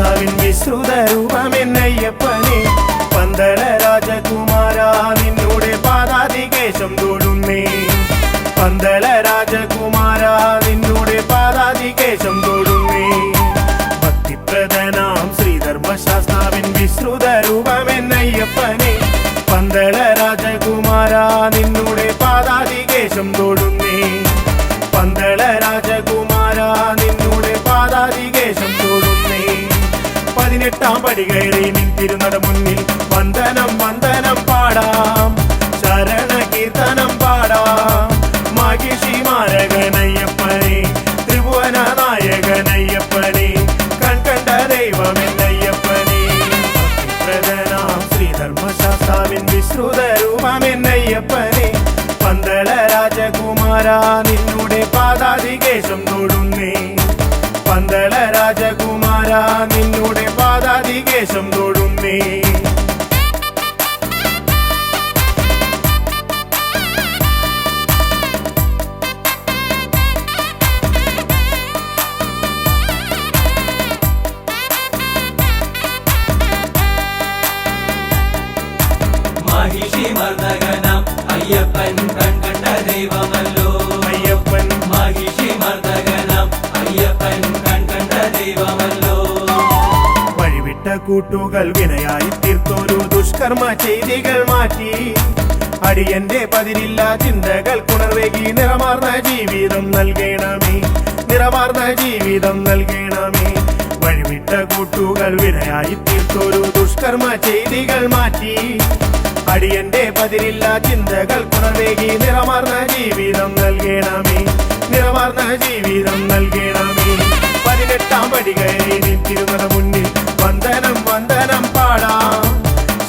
ധർമ്മശാസ്താവിൻ വിശ്രുത രൂപമെന്നയ്യപ്പനെ പന്തള രാജകുമാര നിന്നോടെ പാദാതികേശം തൊടുന്നേ പന്തള രാജകുമാര നിന്നോടെ പാദാതികേശം തൊടുന്നേ ഭക്തിപ്രദനാം ശ്രീധർമ്മശാസ്താവിൻ വിശ്രുത രൂപമെന്നയ്യപ്പനെ പന്തള രാജകുമാര നിന്നോടെ പാദാതികേശം തൊടുന്നേ പന്തള രാജകുമാര നിന്നോടെ പാദാതികേശം തൊടുന്നേ 18 പടി കയറി നിന്നിരുന്നട മുന്നിൽ വന്ദനം വന്ദനം പാടാം ശരണ കീർത്തനം പാടാം മാഹിഷി മാരകനയ്യപ്പനെ ത്രിഭുവന നായകനയ്യപ്പനെ കൺകണ്ട ദൈവമെന്നയ്യപ്പനെ പ്രധാനാം ശ്രീധർമ്മശാസ്താവിൻ വിശ്രുത രൂപമെന്നയ്യപ്പനെ പന്തള രാജകുമാര നിന്നോടെ പാദാതികേശം തൊടുന്നേ പന്തള രാജകുമാര നിന്നോടെ പാദാതികേശം തൊടുന്നേ മാഹിഷി മർദ്ദകനാം അയ്യപ്പൻ കൺകണ്ട ദൈവമല്ലോ അയ്യപ്പൻ മാഹിഷി മർദ്ദകനാം അയ്യപ്പൻ കൺകണ്ട ദൈവമല്ലോ വഴിവിട്ട കൂട്ടുകൾ വിനയായി തീർത്തൊരു ദുഷ്കർമ്മ ചെയ്തികൾ മാറ്റി അടിയന്റെ പതിരില്ല ചിന്തകൾ കുണർവേകി നിറമാർന്ന ജീവിതം നൽകണമേ നിറമാർന്ന ജീവിതം നൽകണമേ വഴിവിട്ട കൂട്ടുകൾ വിനയായി തീർത്തൊരു ദുഷ്കർമ്മ ചെയ്തികൾ മാറ്റി അടിയന്റെ പതിരില്ല ചിന്തകൾ കുണർവേകി നിറമാർന്ന ജീവിതം നൽകണമേ നിറമാർന്ന ജീവിതം നൽകണമേ 18 പടി കയറി നിന്നിരുന്നട മുന്നിൽ വന്ദനം വന്ദനം പാടാം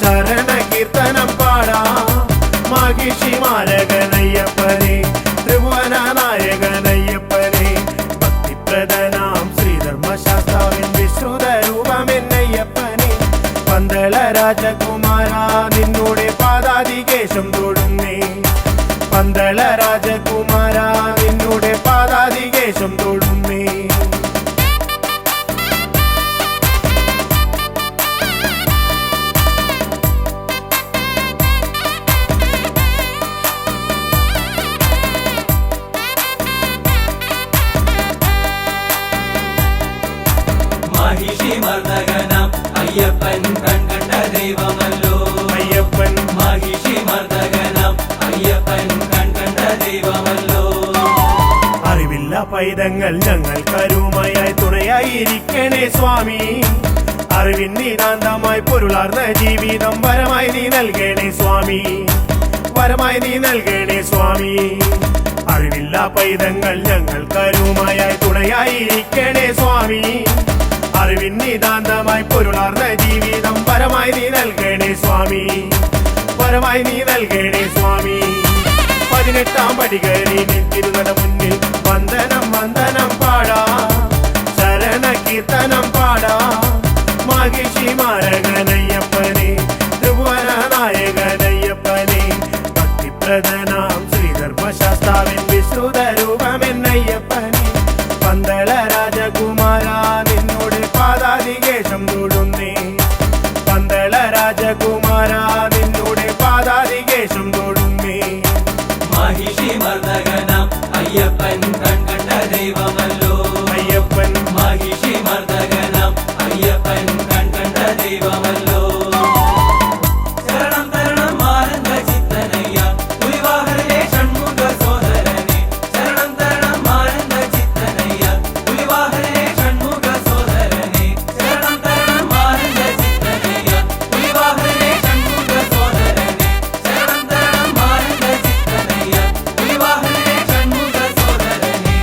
ശരണ കീർത്തനം പാടാം മാഹിഷി മാരകനയ്യപ്പനെ ത്രിഭുവന നായകനയ്യപ്പനെ ഭക്തിപ്രദനാം ശ്രീധർമ്മശാസ്താവിൻ വിശ്രുത രൂപമെന്നയ്യപ്പനെ പന്തള രാജകുമാര നിന്നോടെ പാദാതികേശം തൊടുന്നേ പന്തള രാജകുമാര നിന്നോടെ പാദാതികേശം തൊടുന്നേ മാഹിഷി മർദ്ദകനാം അയ്യപ്പൻ കൺകണ്ട ദൈവമല്ലോ അയ്യപ്പൻ മാഹിഷി മർദ്ദകനാം അയ്യപ്പൻ കൺകണ്ട ദൈവമല്ലോ അറിവില്ല പൈതങ്ങൾ ഞങ്ങൾ കരുമയായി തുണയായിരിക്കണേ സ്വാമി അറിവിൻ നിതാന്തമായി പൊരുളാർന്ന ജീവിതം വരമായി നീ നൽകണേ സ്വാമി വരമായി നീ നൽകണേ സ്വാമി അറിവില്ല പൈതങ്ങൾ ഞങ്ങൾ കരുമയായി തുണയായിരിക്കണേ സ്വാമി അറിവിൻ നിതാന്തമായി പൊരുളാർന്ന ജീവിതം വരമായി നീ നൽകണേ സ്വാമി വരമായി നീ നൽകണേ സ്വാമി 18 പടി കയറി നിന്നിരുന്നട മുന്നിൽ വന്ദനം വന്ദനം പാടാം ശരണ കീർത്തനം പാടാം മാഹിഷി മാരകനയ്യപ്പനെ ത്രിഭുവന നായകനയ്യപ്പനെ ഭക്തിപ്രദനാം ശ്രീധർമ്മശാസ്താവിൻ വിശ്രുത രൂപമെന്നയ്യപ്പനെ പന്തള രാജകുമാര നിന്നോട് പാദാതികേശം തൊടുന്നേ പന്തള രാജകുമാര നിന്നോട് പാദാതികേശം തൊടുന്നേ മാഹിഷി മർദ്ദകനാം അയ്യപ്പൻ കൺകണ്ട ദൈവമല്ലോ അയ്യപ്പൻ മാഹിഷി മർദ്ദകനാം അയ്യപ്പൻ കൺകണ്ട ദൈവമല്ലോ ശരണം തരണം ആനന്ദ ചിത്തനയ്യ പുലിവാഹനേ ഷൺമുഖ സോദരനെ ശരണം തരണം ആനന്ദ ചിത്തനയ്യ പുലിവാഹനേ ഷൺമുഖ സോദരനെ ശരണം തരണം ആനന്ദ ചിത്തനയ്യ പുലിവാഹനേ ഷൺമുഖ സോദരനെ ശരണം തരണം ആനന്ദ ചിത്തനയ്യ പുലിവാഹനേ ഷൺമുഖ സോദരനെ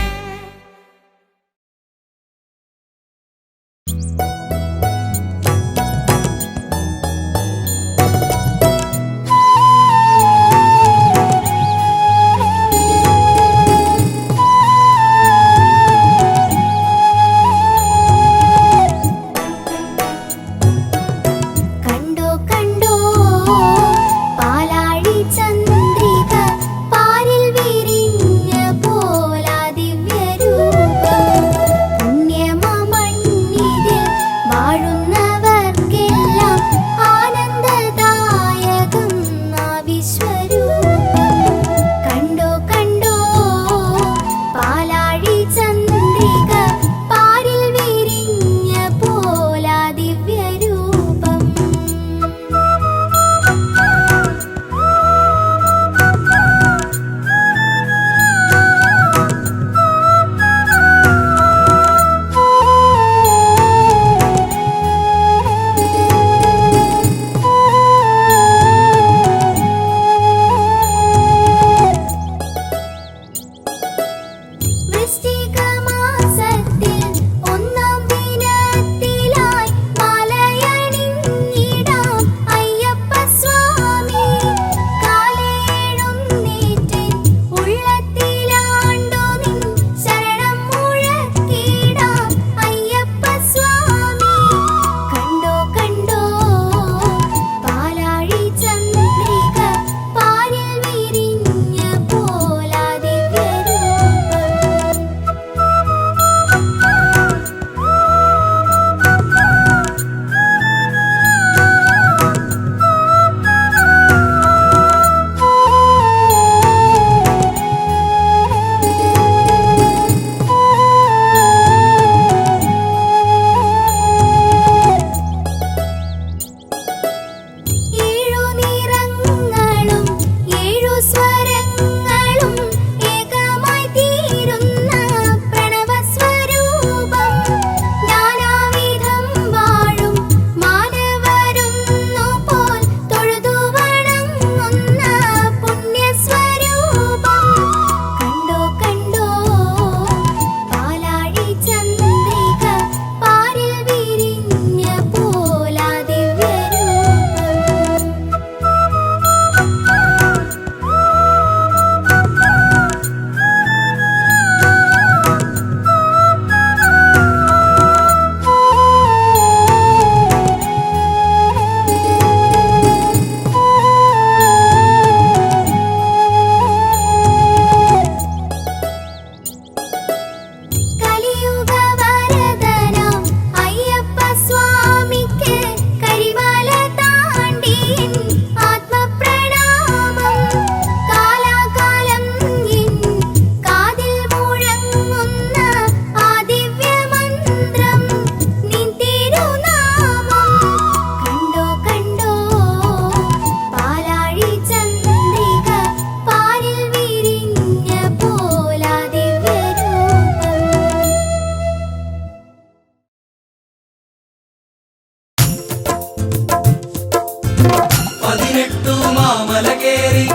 18 മാമല കേറി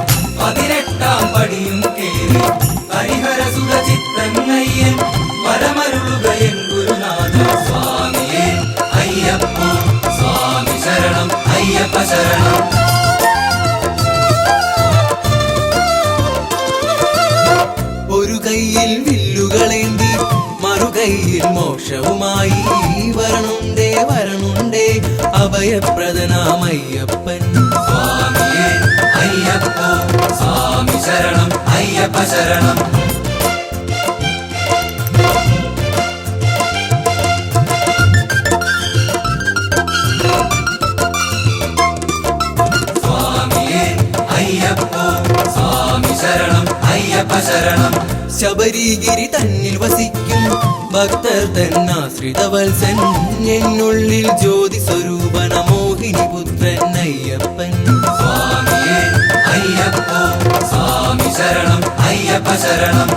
18-ാം പടിയും കേറി ഹരിഹരസുത ചിത്തന്നയ്യൻ വരമരുളുക എൻ ഗുരുനാഥ സ്വാമിയേ അയ്യപ്പോ സ്വാമി ശരണം അയ്യപ്പ ശരണം ഒരു കയ്യിൽ വില്ലുകളേന്തി മറുകൈയിൽ മോക്ഷവുമായി വരണുണ്ടേ വരണുണ്ടേ അഭയപ്രദനാമയ്യപ്പൻ സ്വാമിയേ അയ്യപ്പോ സ്വാമി ശരണം അയ്യപ്പ ശരണം സ്വാമിയേ അയ്യപ്പോ സ്വാമി ശരണം അയ്യപ്പ ശരണം ശബരിഗിരി തന്നിൽ വസിക്കും ഭക്തർ തന്നാശ്രിതവത്സൻ എന്നുള്ളിൽ ജ്യോതി സ്വരൂപന മോഹിനി പുത്രൻ അയ്യപ്പൻ സ്വാമിയേ അയ്യപ്പോ സ്വാമി ശരണം അയ്യപ്പ ശരണം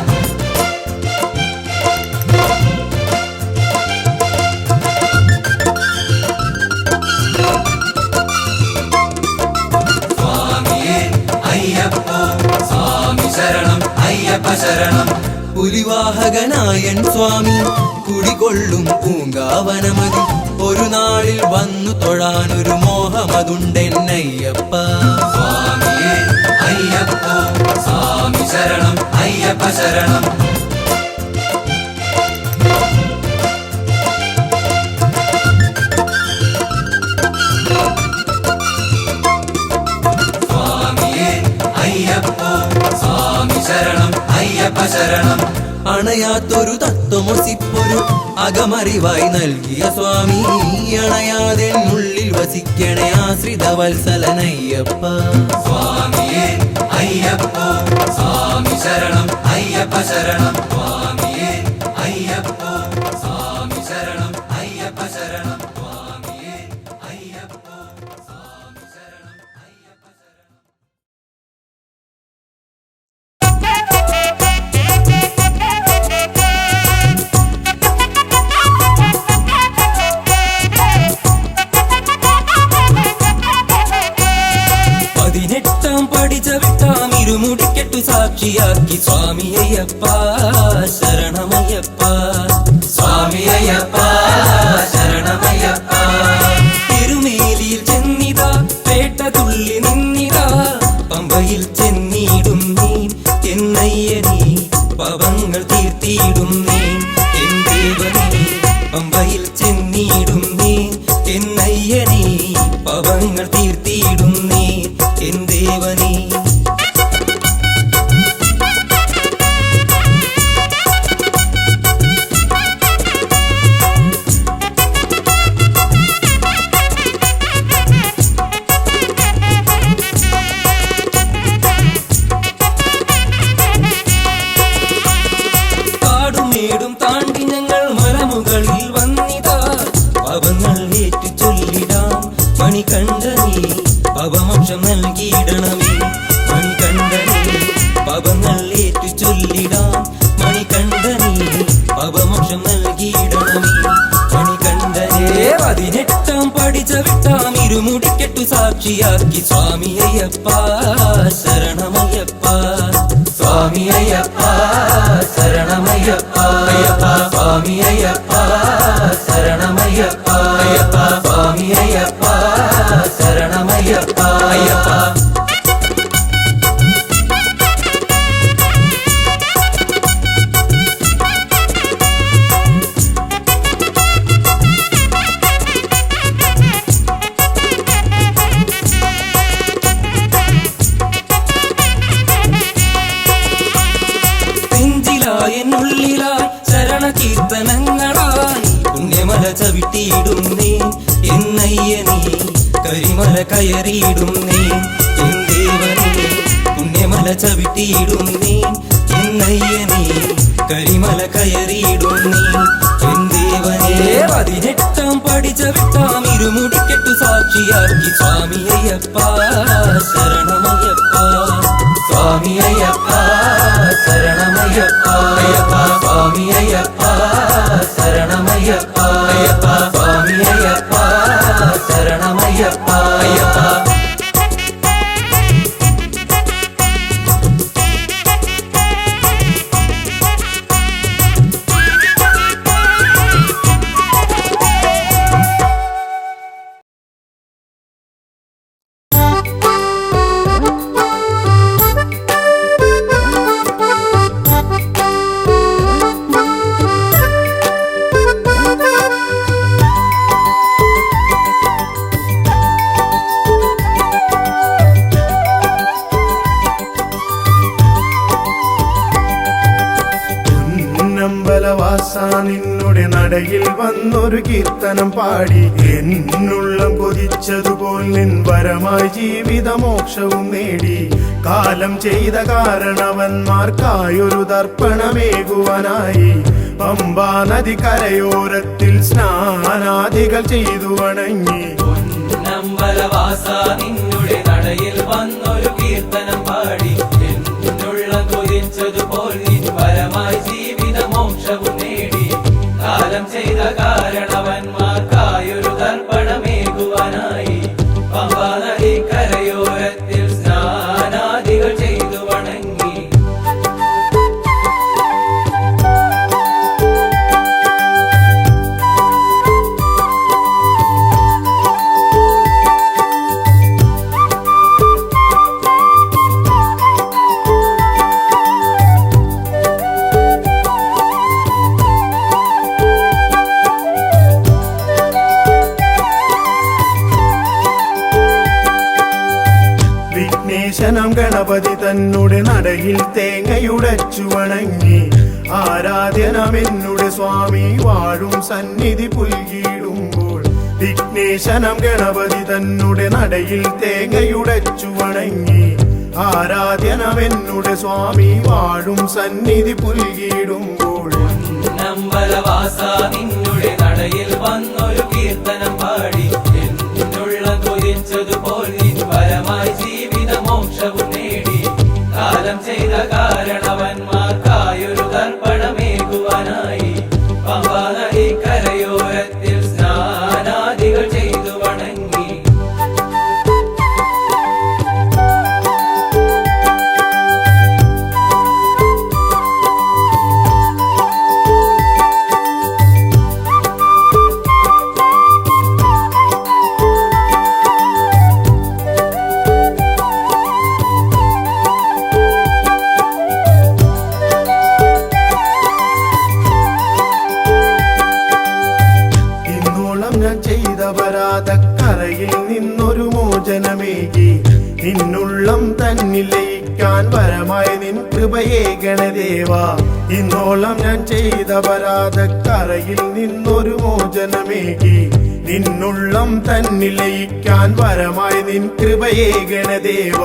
സ്വാമിയേ അയ്യപ്പോ സ്വാമി ശരണം അയ്യപ്പ ശരണം പുലിവാഹകനായൻ സ്വാമി കുടികൊള്ളും പൂങ്കാവനമതി ഒരു നാളിൽ വന്നു തൊഴാനൊരു മോഹമതുണ്ടെന്നയ്യപ്പ സ്വാമിയേ അയ്യപ്പോ സ്വാമി ശരണം അയ്യപ്പ ശരണം സ്വാമിയേ അയ്യപ്പോ സ്വാമി ശരണം അയ്യപ്പ ശരണം അണയാത്തൊരു തത്വമൊസിപ്പൊരു അകമറിവായി നൽകിയ സ്വാമി അണയാതെ ഉള്ളിൽ വസിക്കണേ ആശ്രിത വത്സലനയ്യപ്പ സ്വാമിയേ അയ്യപ്പോ സ്വാമി ശരണം അയ്യപ്പ ശരണം സ്വാമിയേ അയ്യപ്പോ സ്വാമി ശരണം അയ്യപ്പ ശരണം സ്വാമിയേ അയ്യപ്പോ സ്വാമി ശരണം അയ്യപ്പ ശരണം ഇരുമുടിക്കെട്ടു സാക്ഷിയാക്കി സ്വാമി അയ്യപ്പ ശരണമയ്യപ്പ സ്വാമി അയ്യപ്പ ശരണമയ്യപ്പ തിരുമേലിയിൽ ചെന്നിതാ പേട്ട തുള്ളി നിന്നിതാ പമ്പയിൽ ചെന്നിടും നീ എന്നയ്യനീ പവങ്ങൾ തീർത്തിയിടും നീ എൻ ദേവനീ പമ്പയിൽ ചെന്നിടും നീ എന്നയ്യനീ പവങ്ങൾ തീർത്തിയിടും നീ എൻ ദേവനീ കാടുമേടും താണ്ടി ഞങ്ങൾ മലമുകളിൽ വന്നിതാ പവങ്ങൾ ഏറ്റു ചൊല്ലിടാം മണികണ്ഠനീ പവമോക്ഷം നൽകിയിടണമേ മണികണ്ഠനീ പവങ്ങൾ ഏറ്റു ചൊല്ലിടാം മണികണ്ഠനീ പവമോക്ഷം നൽകിയിടണമേ മണികണ്ഠനേ 18-ാം പടി ചവിട്ടാം ഇരുമുടിക്കെട്ടു സാക്ഷിയാക്കി സ്വാമി അയ്യപ്പ ശരണമയ്യപ്പ സ്വാമി അയ്യപ്പ ശരണമയ്യപ്പ അയ്യപ്പ സ്വാമി അയ്യപ്പ ശരണമയ്യപ്പ അയ്യപ്പ സ്വാമി അയ്യപ്പ ശരണമയ്യപ്പ അയ്യപ്പ എന്നുള്ളിലായി ശരണ കീർത്തനങ്ങളായി പുണ്യമല ചവിട്ടിയിടുന്നേ എന്നയ്യനീ കരിമല കയറിയിടുന്നേ എൻ ദേവനീ പുണ്യമല ചവിട്ടിയിടുന്നേ എന്നയ്യനീ കരിമല കയറിയിടുന്നേ എൻ ദേവനേ 18-ാം പടി ചവിട്ടാം ഇരുമുടിക്കെട്ടു സാക്ഷിയാക്കി സ്വാമി അയ്യപ്പ ശരണമയ്യപ്പ സ്വാമി അയ്യപ്പ ശരണമയ്യപ്പ അയ്യപ്പ സ്വാമി അയ്യപ്പ ശരണമയ്യപ്പ അയ്യപ്പ സ്വാമി അയ്യപ്പ ശരണമയ്യപ്പ അയ്യപ്പ വന്നൊരു കീർത്തനം പാടി എന്നുള്ളം കൊതിച്ചതുപോൽ നിൻ വരമായി ജീവിതമോക്ഷവും നേടി കാലം ചെയ്ത കാരണവന്മാർക്കായൊരു തർപ്പണമേകുവാനായി പമ്പാ നദി കരയോരത്തിൽ സ്നാനാദികൾ ചെയ്തു വണങ്ങി പൊന്നമ്പലവാസ നിന്നുടെ നടയിൽ വന്നൊരു കീർത്തനം പാടി എന്നുള്ളം കൊതിച്ചതുപോൽ നിൻ വരമായി ജീവിതമോക്ഷവും നേടി കാലം ചെയ്ത കാരണവന്മാർക്കായൊരു തർപ്പണമേകുവാനായി പമ്പാ നദി കരയോരത്തിൽ സ്നാനാദികൾ ചെയ്തു വണങ്ങി വിഘ്നേശനം ഗണപതി തന്നുടെ നടയിൽ തേങ്ങയുടച്ചു വണങ്ങി ആരാധ്യനമെന്നുടെ സ്വാമി വാഴും സന്നിധി പുൽകിടുമ്പോൾ വിഘ്നേശനം ഗണപതി തന്നുടെ നടയിൽ തേങ്ങയുടച്ചു വണങ്ങി ആരാധ്യനമെന്നുടെ സ്വാമി വാഴും സന്നിധി പുൽകിടുമ്പോൾ പൊന്നമ്പലവാസ നിന്നുടെ നടയിൽ വന്നൊരു കീർത്തനം പാടി എന്നുള്ളം കൊതിച്ചതുപോൽ നിൻ വരമായി ജീവിതമോക്ഷവും നേടി കാലം ചെയ്ത കാരണവന്മാർക്കായൊരു തർപ്പണമേകുവാനായി പമ്പാ നദി കരയോരത്തിൽ സ്നാനാദികൾ ചെയ്തു വണങ്ങി ഞാൻ ചെയ്ത പരാതക്കരയിൽ നിന്നൊരു മോചനമേകി നിന്നുള്ളം തന്നിൽ ലയിക്കാൻ വരമായി നിൻ കൃപയേ ഗണദേവ ഇന്നോളം ഞാൻ ചെയ്ത പരാതക്കരയിൽ നിന്നൊരു മോചനമേകി നിന്നുള്ളം തന്നിൽ ലയിക്കാൻ വരമായി നിൻ കൃപയേ ഗണദേവ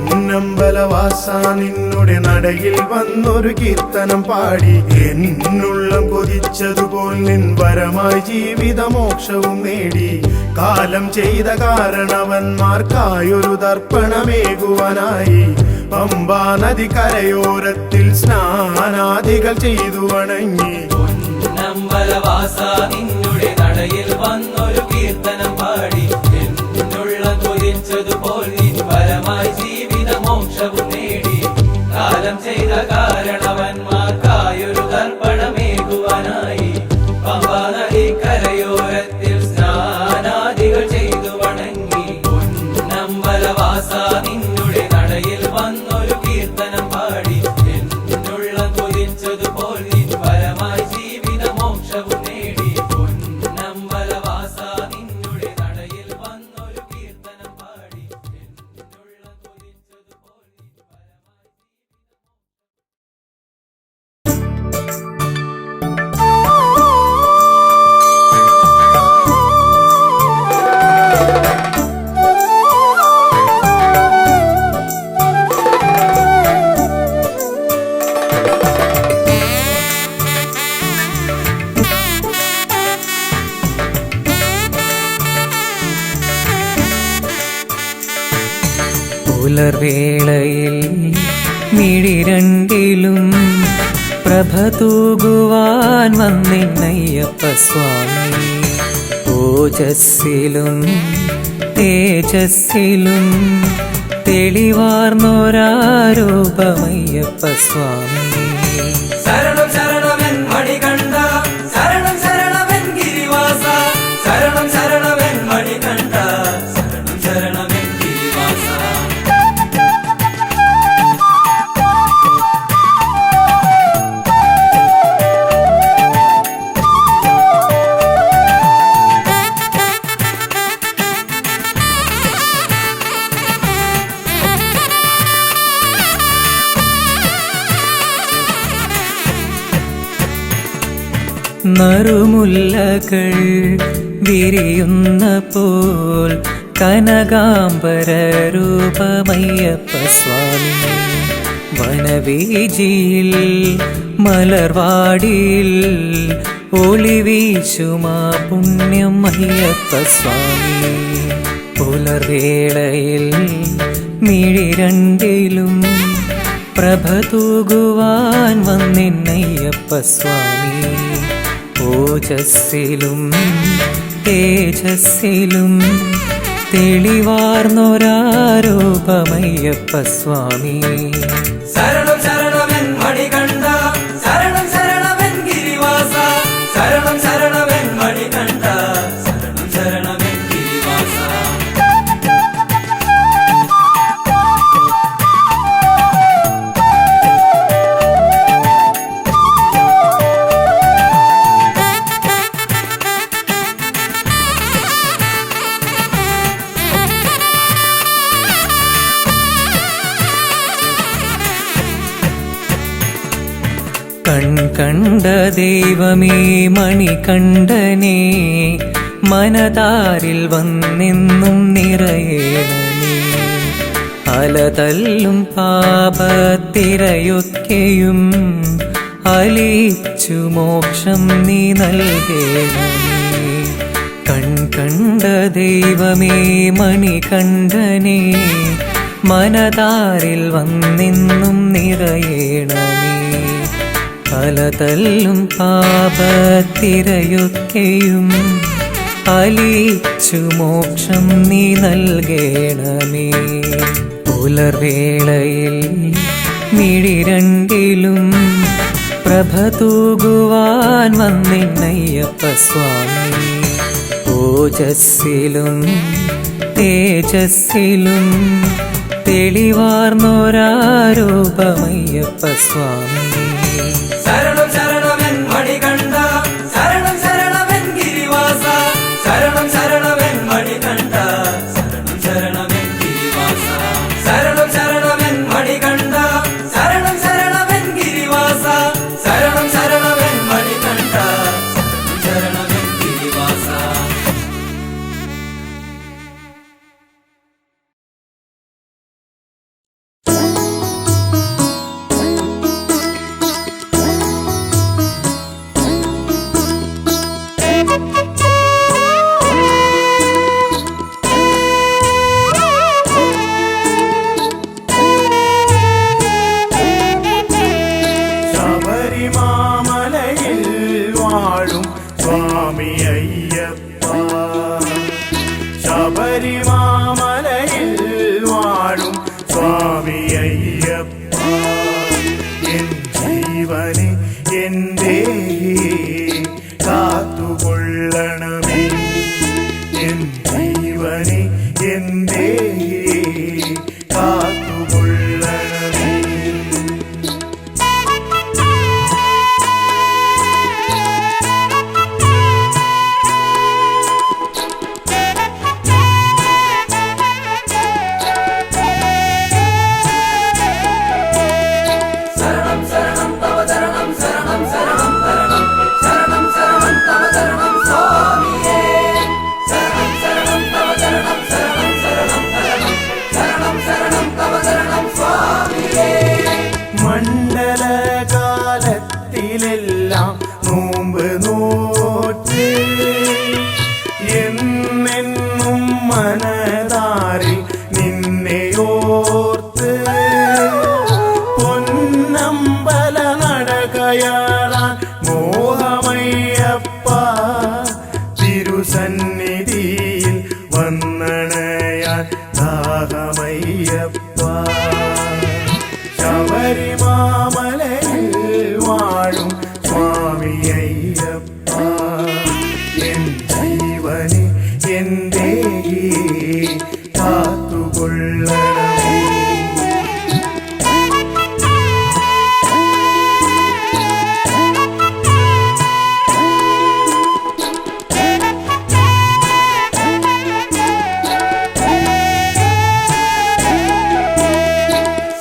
പൊന്നമ്പലവാസ നിന്നുടെ നടയിൽ വന്നൊരു കീർത്തനം പാടി എന്നുള്ളം കൊതിച്ചതുപോൽ നിൻ വരമായി ജീവിതമോക്ഷവും നേടി കാലം ചെയ്ത കാരണവന്മാർക്കായൊരു തർപ്പണമേകുവാനായി പമ്പാ നദി കരയോരത്തിൽ സ്നാനാദികൾ ചെയ്തു വണങ്ങി പൊന്നമ്പലവാസ നിന്നുടെ നടയിൽ വന്നൊരു കീർത്തനം പാടി എന്നുള്ളം കൊതിച്ചതുപോൽ നിൻ വരമായി ജീവിതമോക്ഷവും നേടി കാലം ചെയ്ത കാരണവന്മാർക്കായൊരു തർപ്പണമേകുവാനായി പമ്പാ നദി കരയോരത്തിൽ സ്നാനാദികൾ ചെയ്തു വണങ്ങി പൊന്നമ്പലവാസ നിന്നുടെ നടയിൽ വന്നൊരു കീർത്തനം പാടി എന്നുള്ളം കൊതിച്ചതുപോൽ നിൻ വരമായി ജീവിതമോക്ഷവും നേടി പൊന്നമ്പലവാസ നിന്നുടെ നടയിൽ വന്നൊരു കീർത്തനം പാടി എന്നുള്ളം കൊതിച്ചതുപോൽ നിൻ വരമായി പുലർവേളയിൽ മിഴിരണ്ടിലും പ്രഭ തൂകുവാൻ വന്നിന്നയ്യപ്പ സ്വാമി ഓജസ്സിലും തേജസ്സിലും തെളിവാർന്നൊരാരൂപമയ്യപ്പ സ്വാമി ശരണം ശരണമെൻ മണികണ്ഠ ശരണം ശരണമെൻ ഗിരിവാസ ശരണം ശരണമെൻ മണികണ്ഠ ശരണം ശരണമെൻ ഗിരിവാസ നറുമുല്ലകൾ വിരിയുന്ന പോൽ കനകാംബര രൂപമയ്യപ്പ സ്വാമി. വനവീജിയിൽ മലർവാടിയിൽ ഒളിവീശുമാ പുണ്യം അയ്യപ്പ സ്വാമി. പുലർവേളയിൽ മിഴി രണ്ടിലും പ്രഭ തൂകുവാൻ വന്നിന്നയ്യപ്പ സ്വാമി. ഓജസ്സിലും തേജസ്സിലും തെളിവാർന്നൊരാരൂപമയ്യപ്പ സ്വാമി. ശരണം ശരണമെൻ മണികണ്ഠ, ശരണം ശരണമെൻ ഗിരിവാസ, ശരണം ശരണമെൻ മണികണ്ഠ, ശരണം ശരണമെൻ ഗിരിവാസ. കണ്ട ദൈവമേ മണികണ്ഠനേ, മനതാരിൽ വന്നെന്നും നിറയേണമേ. അലതല്ലും പാപത്തിരയൊക്കെയും അലിച്ചു മോക്ഷം നീ നൽകേണമേ. കണ്ട ദൈവമേ മണികണ്ഠനേ, മനതാരിൽ വന്നെന്നും നിറയേണമേ. അലതല്ലും പാപത്തിരയൊക്കെയും അലിച്ചു മോക്ഷം നീ നൽകേണമേ. പുലർവേളയിൽ മിഴി രണ്ടിലും പ്രഭ തൂകുവാൻ വന്നിന്നയ്യപ്പ സ്വാമി. ഓജസ്സിലും തേജസ്സിലും തെളിവാർന്നൊരാരൂപമയ്യപ്പ സ്വാമി. ശരണം ശരണമെൻ മണികണ്ഠ, ശരണം ശരണമെൻ ഗിരിവാസ, ശരണം ശരണമെൻ മണികണ്ഠ, ശരണം ശരണമെൻ ഗിരിവാസ. ശരണം ശരണമെൻ മണികണ്ഠ, ശരണം ശരണമെൻ ഗിരിവാസ, ശരണം ശരണമെൻ മണികണ്ഠ, ശരണം ശരണമെൻ ഗിരിവാസ. ശബരിമാമലയിൽ വാഴും സ്വാമി അയ്യപ്പ. ശബരിമാമലയിൽ വാഴും സ്വാമി അയ്യപ്പ. എൻ ജീവനെ എൻ്റെ കാത്തുകൊള്ളണമേ. എൻ ജീവനെ എൻ്റെ കാത്തുകൊള്ളണമേ. ശരണം ശരണം തവ ശരണം, ശരണം ശരണം ശരണം, ശരണം ശരണം തവ ശരണം സ്വാമിയേ. ശരണം ശരണം തവ ശരണം, ശരണം ശരണം ശരണം, ശരണം ശരണം തവ ശരണം സ്വാമിയേ. മണ്ഡലകാലത്തിലെല്ലാം നോമ്പ് നോറ്റ് എന്നെന്നും മനതാരിൽ നിന്നെയോർത്ത് പൊന്നമ്പല നടകയറാൻ മോഹമയ്യപ്പ. തിരുസന്നിധിയിൽ വന്നണയാൻ ദാഹമയ്യപ്പ. ശബരിമാമലയിൽ വാഴും സ്വാമി അയ്യപ്പ. എൻ ജീവനെ എൻ്റെ കാത്തുകൊള്ളണമേ.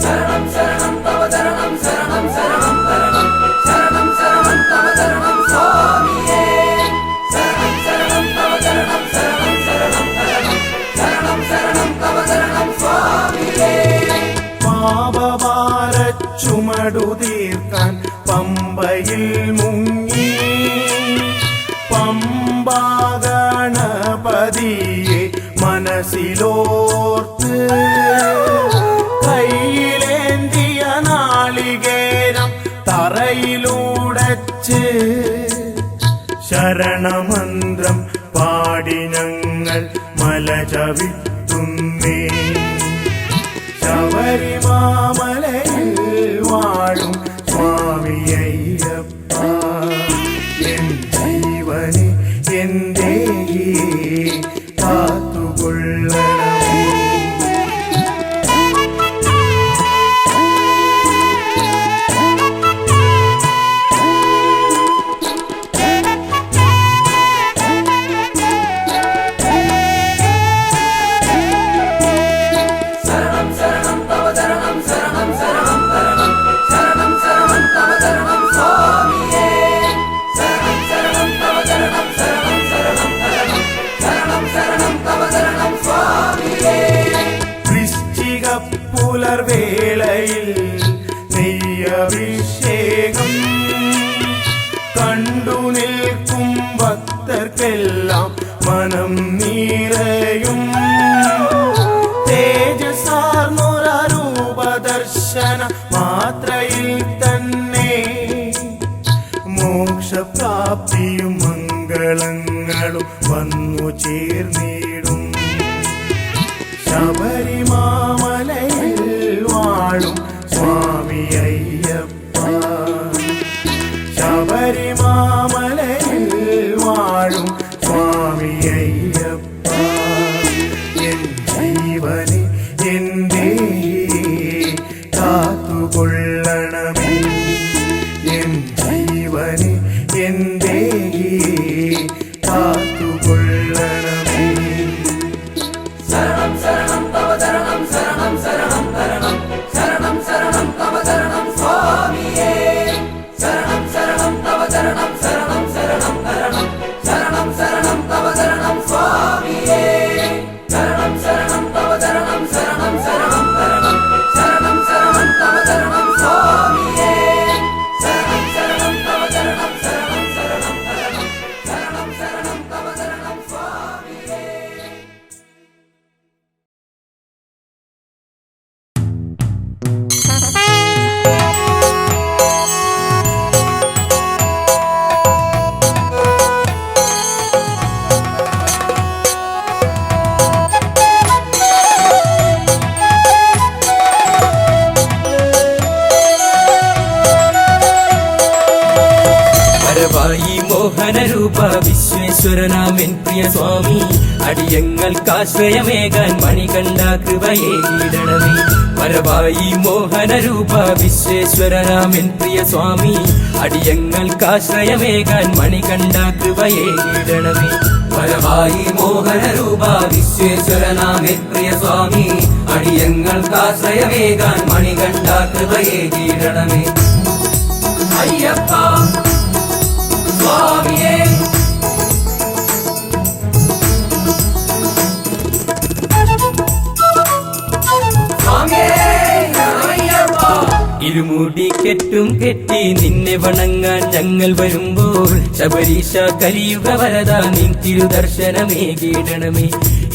ശരണം ശരണം തവ ശരണം, ശരണം ശരണം ശരണം, ശരണം ശരണം തവ ശരണം സ്വാമിയേ. സഖിയെ മനസ്സിലോർത്ത് കയ്യിലേന്തിയ നാളികേരം തറയിലൂടച്ച് ശരണമന്ത്രം പാടി ഞങ്ങൾ മല ചവിട്ടുന്നേ. ശബരിമാമലയിൽ വാഴും സ്വാമി അയ്യപ്പ, എൻ ജീവനെ എന്റെ കാത്തുകൊള്ളണമേ. ശരണം ശരണം തവ ശരണം ശരണം ശരണം ശരണം ശരണം ശരണം തവ ശരണം സ്വാമിയേ. ശരണം ശരണം തവ ശരണം ശരണം ശരണം ശരണം ശരണം ശരണം തവ ശരണം സ്വാമിയേ. വൃശ്ചിക പുലർവേളയിൽ നെയ്യഭിഷേകം കണ്ടു നിൽക്കും ഭക്തർക്കെല്ലാം മനം നിറയും. തേജസാർന്നൊരൂപദർശന മാത്രയിൽ തന്നെ മോക്ഷപ്രാപ്തിയും മംഗളങ്ങളും വന്നു ചേർന്നിടും. ശബരിമാമലയിൽ വാഴും സ്വാമി അയ്യപ്പ, ശബരിമാമലയിൽ വാഴും സ്വാമി അയ്യപ്പ, എൻ ജീവനെ എന്റെ കാത്തുകൊള്ളണമേ. എൻ ജീവനെ എന്റെ കാത്തുകൊള്ളണമേ. ശരണം ശരണം തവ ശരണം ശരണം ശരണം ശരണം ശരണം ശരണം തവ ശരണം സ്വാമിയേ. ശരണം ശരണം തവ ശരണം ശരണം ശരണം ശരണം ശരണം ശരണം തവ ശരണം സ്വാമിയേ. ശരണം ശരണം തവ ശരണം ശരണം ശരണം ശരണം ശരണം ശരണം തവ ശരണം സ്വാമിയേ. ശരണം ശരണം തവ ശരണം ശരണം ശരണം ശരണം ശരണം ശരണം തവ ശരണം സ്വാമിയേ. വരവായി മോഹനരൂപ വിശ്വേശ്വരനാമൻ പ്രിയ സ്വാമി, അടിയങ്ങൾക്കാശ്രയമേകാൻ മണികണ്ഠ കൃപയേകിടണമേ. വരവായി മോഹനരൂപ വിശ്വേശ്വരനാമൻ പ്രിയ സ്വാമി, അടിയങ്ങൾക്കാശ്രയമേകാൻ മണികണ്ഠ കൃപയേകിടണമേ. വരവായി മോഹനരൂപ വിശ്വേശ്വരനാമൻ പ്രിയ സ്വാമി, അടിയങ്ങൾക്കാശ്രയമേകാൻ മണികണ്ഠ കൃപയേകിടണമേ. അയ്യപ്പ സ്വാമിയേ. ഇരുമുടി കെട്ടും കെട്ടി നിന്നെ വണങ്ങാൻ ഞങ്ങൾ വരുമ്പോൾ ശബരീശ കലിയുഗ വരദ നിൻ തിരുദർശനമേകിടണമേ.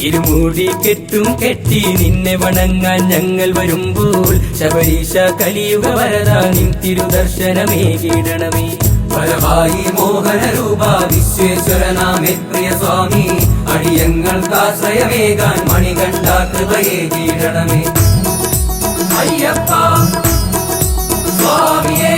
ഇരുമുടി കെട്ടും കെട്ടി നിന്നെ വണങ്ങാൻ ഞങ്ങൾ വരുമ്പോൾ ശബരീശ കലിയുഗ വരദ നിൻ തിരുദർശനമേകിടണമേ. വരവായി മോഹനരൂപ വിശ്വേശ്വരനാമേ പ്രിയ സ്വാമി, അടിയങ്ങൾക്കാശ്രയമേകാൻ മണികണ്ഠ കൃപയേകിടണമേ. അയ്യപ്പ സ്വാമിയേ.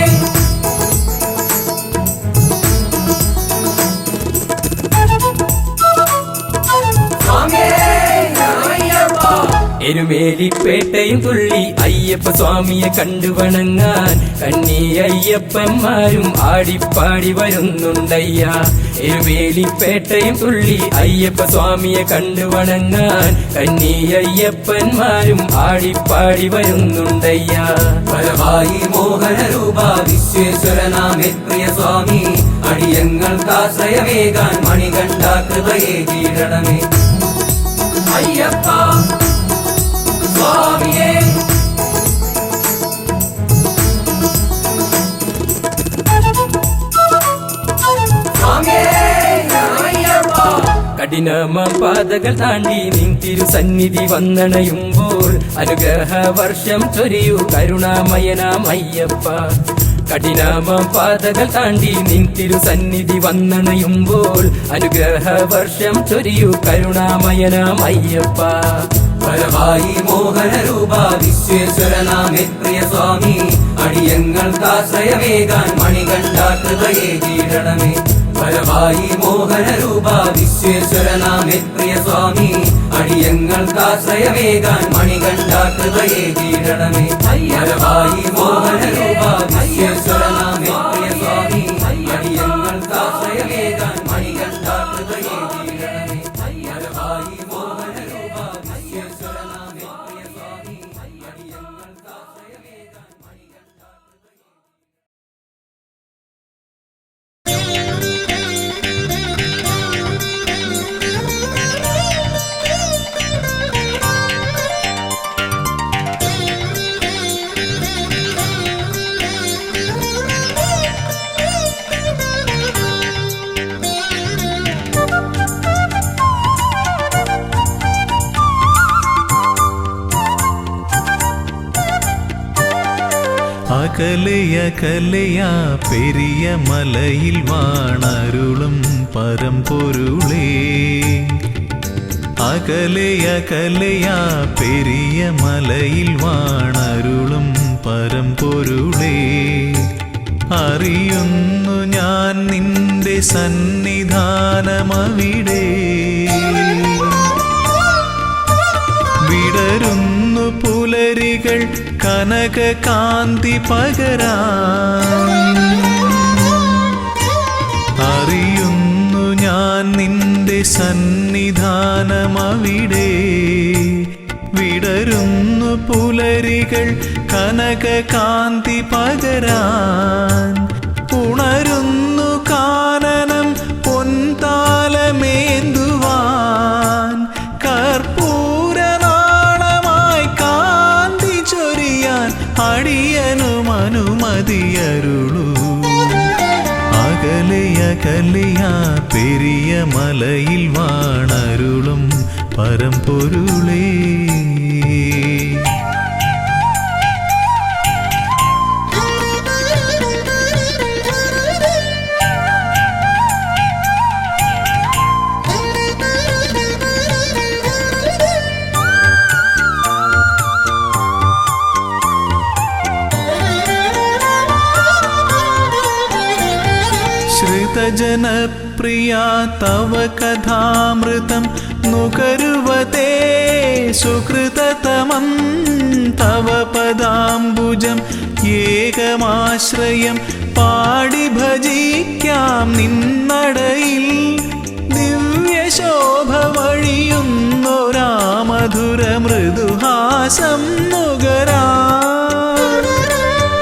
എരുമേലിപ്പേട്ടയും തുള്ളി അയ്യപ്പ സ്വാമിയെ കണ്ടു വണങ്ങാൻ കണ്ണി അയ്യപ്പന്മാരും ആടിപ്പാടി വരുന്നുണ്ടയ്യ. എരുമേലിപ്പേട്ടയും തുള്ളി അയ്യപ്പ സ്വാമിയെ കണ്ടു വണങ്ങാൻ കണ്ണി അയ്യപ്പന്മാരും ആടിപ്പാടി വരുന്നുണ്ടയ്യ. വരവായി മോഹനരൂപ വിശ്വേശ്വരനാമേ പ്രിയ സ്വാമി, അടിയങ്ങൾക്കാശ്രയമേകാൻ മണികണ്ഠ കൃപയേകിടണമേ. അയ്യപ്പ സ്വാമിയേ. കഠിനമാം പാതകൾ താണ്ടി നിൻ തിരുസന്നിധി വന്നണയുമ്പോൾ അനുഗ്രഹ വർഷം ചൊരിയൂ കരുണാമയനാം അയ്യപ്പ. കഠിനമാം പാതകൾ താണ്ടി നിൻ തിരുസന്നിധി വന്നണയുമ്പോൾ അനുഗ്രഹ വർഷം ചൊരിയൂ കരുണാമയനാം അയ്യപ്പ. വരവായി മോഹന രൂപ വിശ്വേശ്വരനാമേ പ്രിയ സ്വാമി, അടിയങ്ങൾക്കാശ്രയമേകാൻ മണികണ്ഠ കൃപയെ കീഴണമേ. വരവായി മോഹന രൂപ വിശ്വേശ്വരനാമേ പ്രിയ സ്വാമി, അടിയങ്ങൾക്കാശ്രയമേകാൻ മണികണ്ഠ കൃപയെ കീഴണമേ. വരവായി മോഹന രൂപ വിശ്വേശ്വരനാമേ പ്രിയ സ്വാമി, അടിയങ്ങൾക്കാശ്രയമേകാൻ മണികണ്ഠ കൃപയെ കീഴണമേ. വരവായി മോഹന രൂപ വിശ്വേശ്വരനാമേ പ്രിയ സ്വാമി, അടിയങ്ങൾക്കാശ്രയമേകാൻ മണികണ്ഠ കൃപയെ. അകലയകലയാ പെരിയ മലയിൽ വാണരുളും പരമ്പൊരുളേ. അകലയകലയാ പെരിയ മലയിൽ വാണരുളും പരമ്പൊരുളേ. അറിയുന്നു ഞാൻ നിന്റെ സന്നിധാനമവിടെ. വിടരുന്നു പുലരികൾ കനക കാന്തി പകരാൻ. അറിയുന്നു ഞാൻ നിന്റെ സന്നിധാനമവിടെ. വിടരുന്നു പുലരികൾ കനക കാന്തി പകരാൻ. ഉണരുന്നു കാനനം പൊൻതാലമേന്തുവാൻ. കർപ്പൂരനാളമായി കാന്തി ചൊരിയാൻ അടിയനും അനുമതിയരുളൂ. അകലയകലയാ പെരിയ മലയിൽ വാണരുളും പരമ്പൊരുളേ. ശ്രുതജനപ്രിയാ തവ കഥാമൃതം നുകരുവതേ. സുകൃതതമം തവ പദാംബുജം ഏകമാശ്രയം പാടി ഭജിക്കാം നിന്നടയിൽ. ദിവ്യശോഭ വഴിയുന്നൊരാ മധുര മൃദുഹാസം നുകരാ.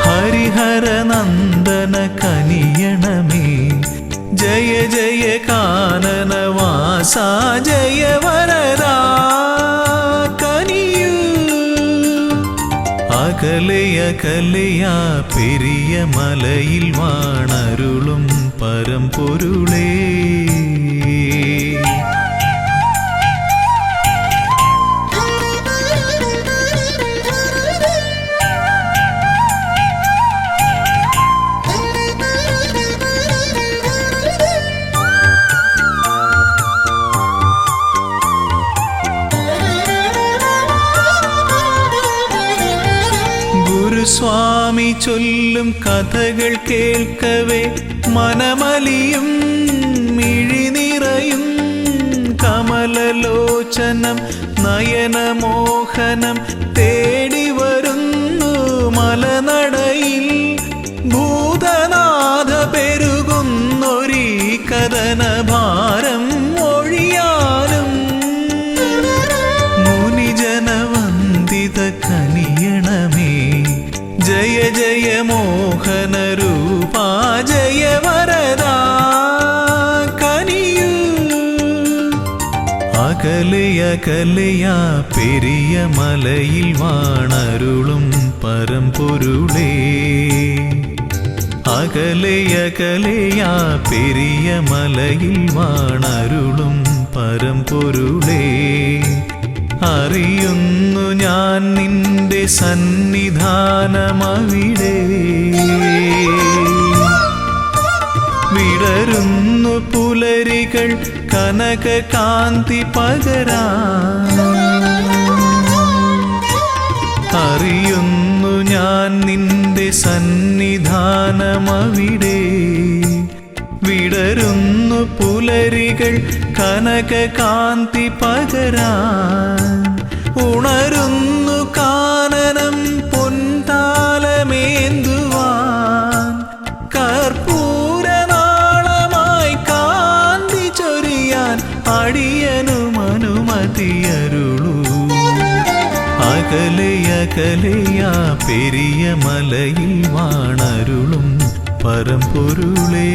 ഹരിഹരനന്ദന കനിയണമേ ജയ ജയ കാനനവാസ ജയ വരദാ കനിയൂ. അകലയകലയാ പെരിയ മലയിൽ വാണരുളും പരമ്പൊരുളേ. സ്വാമി ചൊല്ലും കഥകൾ കേൾക്കവേ മനമലിയും മിഴിനിറയും. കമലലോചനം നയനമോഹനം തേടി വരുന്നു മലനടയിൽ. ഭൂതനാഥ പെരുകുന്നൊരീ കഥനഭാരം ഒഴിയാനും. മുനിജനവന്ദിത കനിയണമേ ജയ ജയ മോഹന രൂപാ ജയ വരദാ കനിയൂ. അകലയകലയാ പെരിയ മലയിൽ വാണരുളും പരമ്പൊരുളേ. അകലയകലയാ പെരിയ മലയിൽ വാണരുളും പരമ്പൊരുളേ അറിയുന്നു ഞാൻ നിന്റെ സന്നിധാനമവിടെ വിടരുന്നു പുലരികൾ കനകകാന്തി പകരാൻ അറിയുന്നു ഞാൻ നിന്റെ സന്നിധാനമവിടെ വിടരുന്നു പുലരികൾ കനകകാന്തി പകരാൻ ഉണരുന്നു കാനനം പൊൻതാലമേന്തുവാൻ കർപ്പൂരനാളമായി കാന്തി ചൊരിയാൻ അടിയനും അനുമതിയരുളൂ അകലെയകലെയാ പെരിയ മലയിൽ വാണരുളും പരമ്പൊരുളേ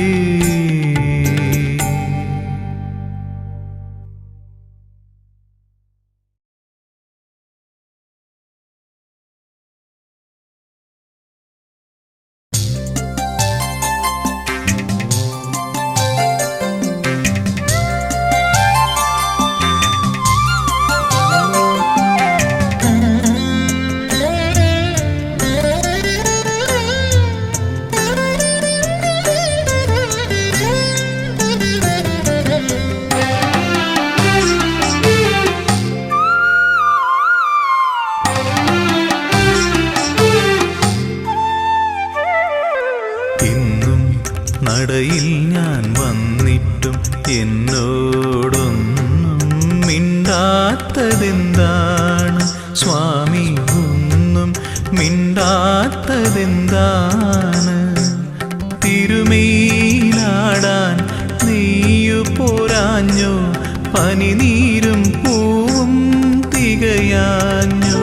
നടയിൽ ഞാൻ വന്നിട്ടും എന്നോടൊന്നും മിണ്ടാത്തതെന്താണ് സ്വാമി ഒന്നും മിണ്ടാത്തതെന്താണ് തിരുമേലാടാൻ നീയു പോരാഞ്ഞോ പനിനീരും പൂവും തികയാഞ്ഞോ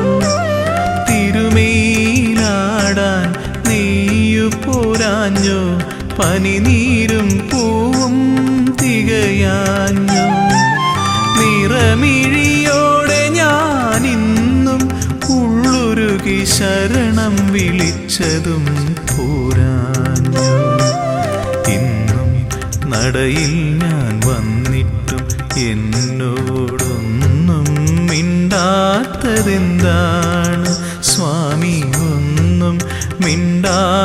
തിരുമേലാടാൻ നീയു പോരാഞ്ഞോ പനിനീരും പൂവും തികയാഞ്ഞു നിറമിഴിയോടെ ഞാനിന്നും ഉള്ളുരുകി ശരണം വിളിച്ചതും പോരാഞ്ഞു ഇന്നും നടയിൽ ഞാൻ വന്നിട്ടും എന്നോടൊന്നും മിണ്ടാത്തതെന്താണ് സ്വാമി ഒന്നും മിണ്ടാത്തതെന്താണ്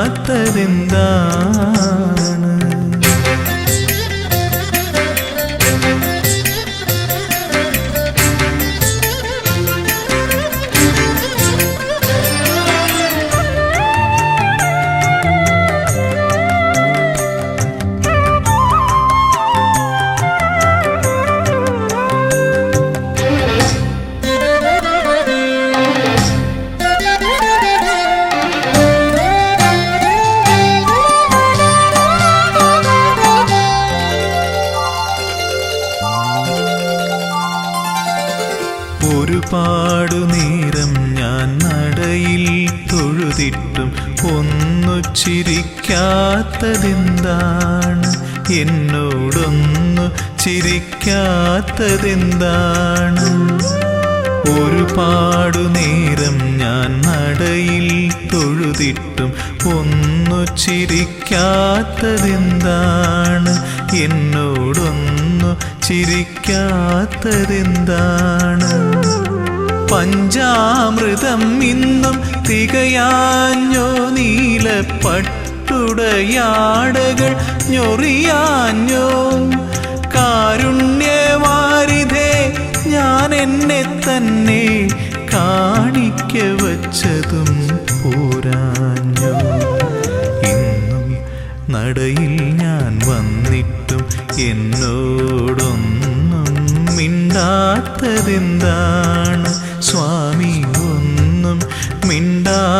ഒരുപാടു നേരം ഞാൻ നടയിൽ തൊഴുതിട്ടും ഒന്നു ചിരിക്കാത്തതെന്താണ് എന്നോടൊന്നു ചിരിക്കാത്തതെന്താണ് ഒരുപാടു നേരം ഞാൻ നടയിൽ തൊഴുതിട്ടും ഒന്നു ചിരിക്കാത്തതെന്താണ് എന്നോടൊന്നു ചിരിക്കാത്തതെന്താണ് പഞ്ചാമൃതം ഇന്നും തികയാഞ്ഞോ നീലപ്പട്ടുടയാടകൾ ഞൊറിയാഞ്ഞോ കാരുണ്യവാരിധേ ഞാൻ എന്നെ തന്നെ കാണിക്ക വച്ചതും പോരാഞ്ഞോ ഇന്നും നടയിൽ ഞാൻ വന്നിട്ടും എന്നോടൊന്നും മിണ്ടാത്തതെന്താണ് സ്വാമി ഒന്നും മിണ്ടാത്തതെന്താണ്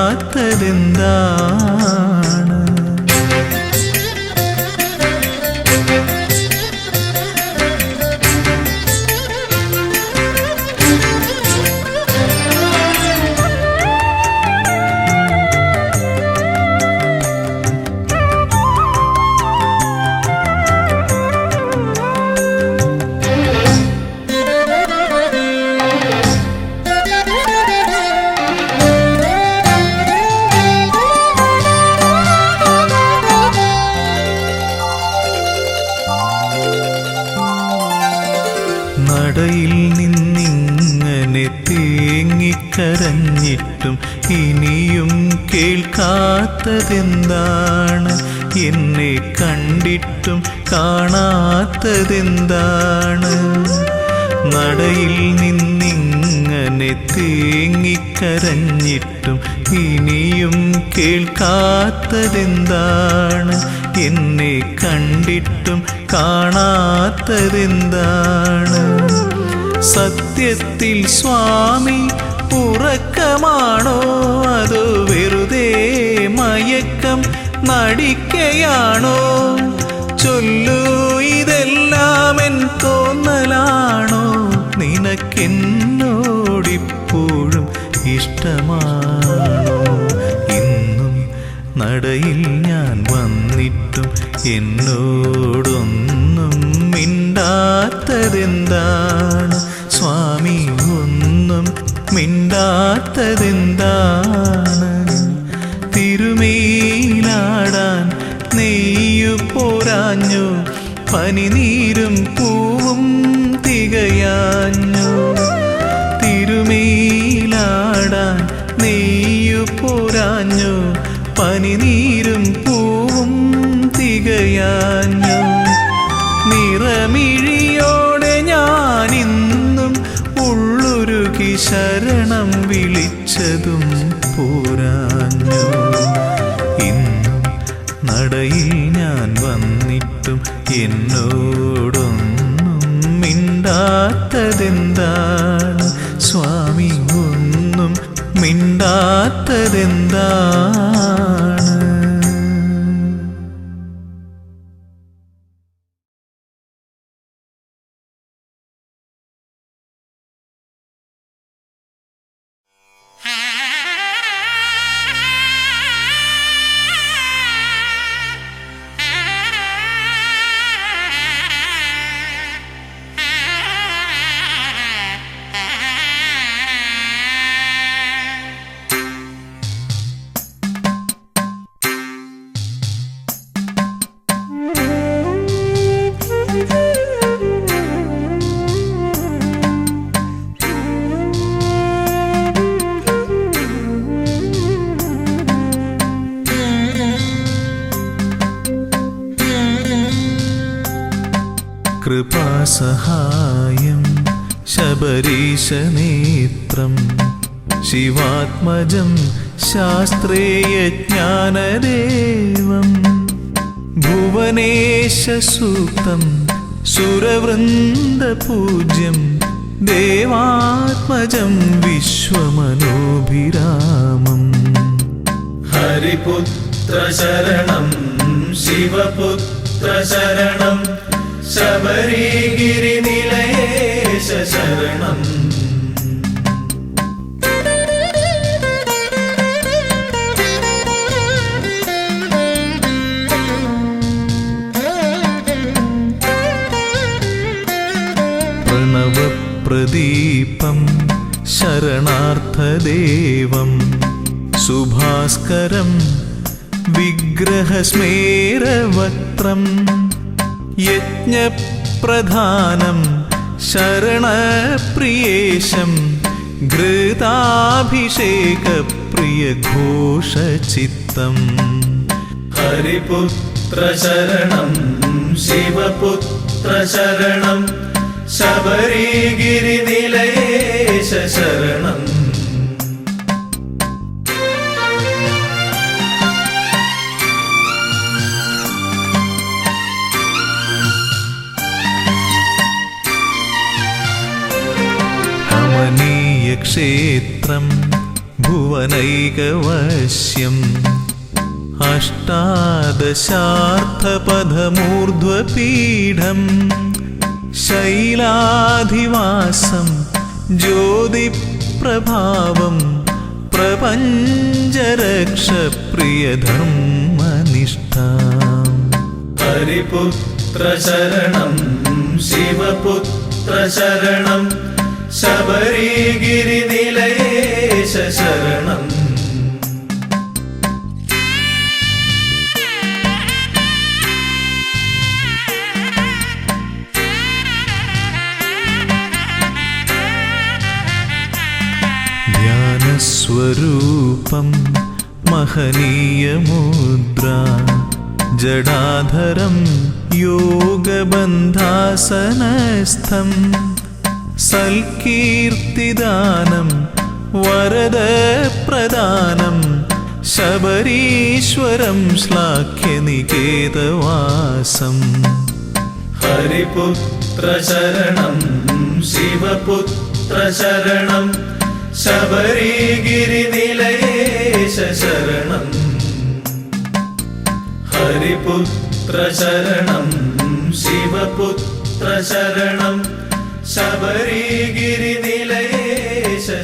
തേങ്ങിക്കരഞ്ഞിട്ടും ഇനിയും കേൾക്കാത്തതെന്താണ്? എന്നെ കണ്ടിട്ടും കാണാത്തതെന്താണ്? നടയിൽ നിന്നിങ്ങനെ തേങ്ങിക്കരഞ്ഞിട്ടും ഇനിയും കേൾക്കാത്തതെന്താണ്? എന്നെ കണ്ടിട്ടും കാണാത്തതെന്താണ്? സത്യത്തിൽ സ്വാമി ഉറക്കമാണോ അതോ വെറുതെ മയക്കം നടിക്കയാണോ? ചൊല്ലൂ, ഇതെല്ലാം എൻ തോന്നലാണോ? നിനക്കെന്നോടിപ്പോഴും ഇഷ്ടമാണോ? ഇന്നും നടയിൽ ഞാൻ വന്നിട്ടും എന്നോടൊന്നും മിണ്ടാത്തതെന്താണ്? സ്വാമി ഒന്നും മിണ്ടാത്തതെന്താണ്? തിരുമേലാടാൻ നെയ്യു പോരാഞ്ഞു, പനിനീരും പൂവും തികയാഞ്ഞു. തിരുമേലാടാൻ നെയ്യു പോരാഞ്ഞു, പനിനീരും പൂവും തികയാഞ്ഞു. നിറമിഴിയോടെ ഞാനിന്നും ഉള്ളുരുകി ശരണം വിളിച്ചതും പോരാഞ്ഞു. ഇന്നും നടയിൽ ഞാൻ വന്നിട്ടും എന്നോടൊന്നും മിണ്ടാത്തതെന്താണ്? സ്വാമി ഒന്നും മിണ്ടാത്തതെന്താണ്? കൃപാസഹായം ശബരീശനേത്രം ശിവാത്മജം ശാസ്ത്രേയജ്ഞാനദേവം ഭുവനേശസൂക്തം സുരവൃന്ദപൂജ്യം ദേവാത്മജം വിശ്വമനോഭിരാമം. ഹരിപുത്ര ശരണം ശിവപുത്ര ശരണം ശബരിഗിരിനിലയേശ ശരണം. പ്രണവപ്രദീപം ശരണാർത്ഥദേവം സുഭാസ്കരം വിഗ്രഹസ്മേരവക്ത്രം യജ്ഞപ്രധാനം ശരണപ്രിയേശം ഘൃതാഭിഷേകപ്രിയഘോഷചിത്തം. ഹരിപുത്ര ശരണം ശിവപുത്ര ശരണം ശബരിഗിരിനിലയേശ ശരണം. ക്ഷേത്രം ഭുവനൈകവശ്യം അഷ്ടാദശാർത്ഥപഥമൂർധ്വപീഠം ശൈലാധിവാസം ജ്യോതിപ്രഭാവം പ്രപഞ്ചരക്ഷപ്രിയധർമ്മനിഷ്ഠാം. ഹരിപുത്ര ശരണം ശിവപുത്ര ശരണം ശബരിഗിരിനിലയേശ ശരണം. സ്വരൂപം മഹനീയമുദ്ര ജടാധരം യോഗബന്ധാസനസ്ഥം സൽകീർത്തിദാനം വരദപ്രദാനം ശബരീശ്വരം ശ്ലാഘ്യനികേതവാസം ഹരിപുത്ര ശരണം ശിവപുത്ര ശരണം ശബരിഗിരിനിലയേശ ശരണം ഹരിപുത്ര ശരണം ശിവപുത്ര ശരണം ശബരിഗിരിനിലയേശ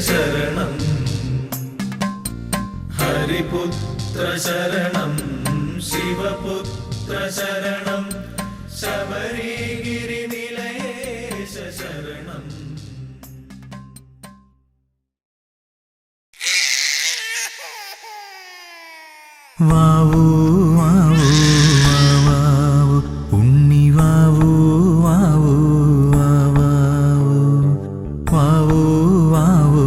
ശരണം ഹരിപുത്ര ശരണം ശിവപുത്ര ശരണം ശബരിഗിരിനിലയേശ ശരണം. വാവൂ വാവൂ വാവൂ ഉണ്ണി വാവൂ വാവൂ വാവൂ വാവൂ വാവൂ